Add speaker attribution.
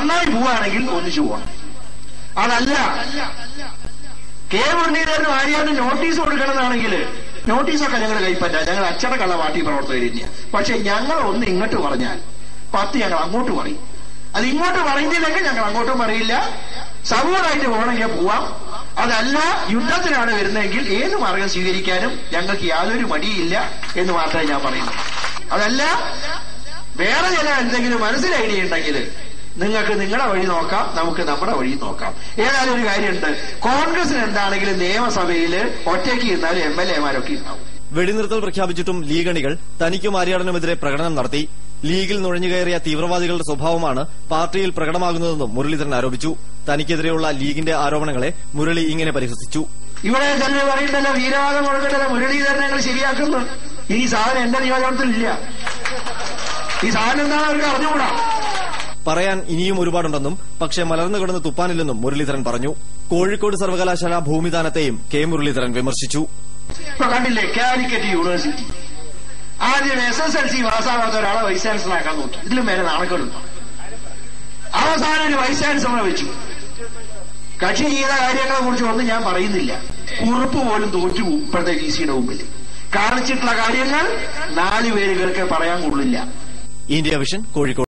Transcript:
Speaker 1: നന്നായി പോവുകയാണെങ്കിൽ ഒന്നിച്ചു പോവാം. അതല്ല കെ മുരളീധരനും ആര്യാനും നോട്ടീസ് കൊടുക്കണമെന്നാണെങ്കിൽ നോട്ടീസൊക്കെ ഞങ്ങൾ കൈപ്പറ്റാം. ഞങ്ങൾ അച്ചടക്കമുള്ള പാർട്ടി പ്രവർത്തകർ തന്നെയാണ്. പക്ഷെ ഞങ്ങൾ ഒന്ന് ഇങ്ങോട്ട് പറഞ്ഞാൽ 10 ഞങ്ങൾ അങ്ങോട്ട് പറയും. അത് ഇങ്ങോട്ട് പറയുന്നില്ലെങ്കിൽ ഞങ്ങൾ അങ്ങോട്ടും പറയില്ല. സമൂഹമായിട്ട് പോകണമെങ്കിൽ പോവാം. അതല്ല യുദ്ധത്തിനാണ് വരുന്നതെങ്കിൽ ഏത് മാർഗം സ്വീകരിക്കാനും ഞങ്ങൾക്ക് യാതൊരു മടിയില്ല എന്ന് മാത്രമേ ഞാൻ പറയുന്നു. അതല്ല വേറെ ചില എന്തെങ്കിലും മനസ്സിൽ ഐഡിയ ഉണ്ടെങ്കിൽ നിങ്ങൾക്ക് നിങ്ങളുടെ വഴി നോക്കാം, നമുക്ക് നമ്മുടെ വഴി നോക്കാം. ഏതായാലും ഒരു കാര്യമുണ്ട്, കോൺഗ്രസിന് എന്താണെങ്കിലും നിയമസഭയിൽ ഒറ്റയ്ക്ക് ഇരുന്നാലും MLA-മാരൊക്കെ ഉണ്ടാവും.
Speaker 2: വെടിനിർത്തൽ പ്രഖ്യാപിച്ചിട്ടും ലീഗ് അണികൾ തനിക്കും ആര്യാടനുമെതിരെ പ്രകടനം നടത്തി. ലീഗിൽ നുഴഞ്ഞുകയറിയ തീവ്രവാദികളുടെ സ്വഭാവമാണ് പാർട്ടിയിൽ പ്രകടമാകുന്നതെന്നും മുരളീധരൻ ആരോപിച്ചു. തനിക്കെതിരെയുള്ള ലീഗിന്റെ ആരോപണങ്ങളെ മുരളി ഇങ്ങനെ പരിഹസിച്ചു.
Speaker 1: ഇവിടെ തന്നെ പറയുന്നല്ലോ, വീരവാദം കൊടുക്കണ്ടല്ലോ, മുരളീധരൻ ഞങ്ങൾ ശരിയാക്കുന്നു. ഈ സാധനം എന്റെ നിയോജകത്തിലില്ല. ഈ സാധനം എന്താണ് അവർക്ക് അറിഞ്ഞുകൂടാ.
Speaker 2: പറയാൻ ഇനിയും ഒരുപാടുണ്ടെന്നും പക്ഷെ മലർന്നു കിടന്ന് തുപ്പാനില്ലെന്നും മുരളീധരൻ പറഞ്ഞു. കോഴിക്കോട് സർവകലാശാല ഭൂമിദാനത്തെയും കെ മുരളീധരൻ വിമർശിച്ചു.
Speaker 1: ഇപ്പൊ കണ്ടില്ലേ, കാലിക്കറ്റ് യൂണിവേഴ്സിറ്റി ആദ്യം SSLC പാസ്സാകാത്ത ഒരാളെ വൈസ് ചാൻസലറാക്കാൻ നോക്കി. ഇതിലും മേലെ നാണക്കേടുണ്ടോ? അവസാനം ഒരു വൈസ് ചാൻസലറെ വെച്ചു. കക്ഷി ചെയ്ത കാര്യങ്ങളെ കുറിച്ച് ഒന്നും ഞാൻ പറയുന്നില്ല. കുറിപ്പ് പോലും തോറ്റു ഇപ്പോഴത്തെ VC-യുടെ മുമ്പിൽ. കാണിച്ചിട്ടുള്ള കാര്യങ്ങൾ 4 പേരുകൾക്ക് പറയാൻ കൊള്ളില്ല.
Speaker 2: India vision, Kozhikode.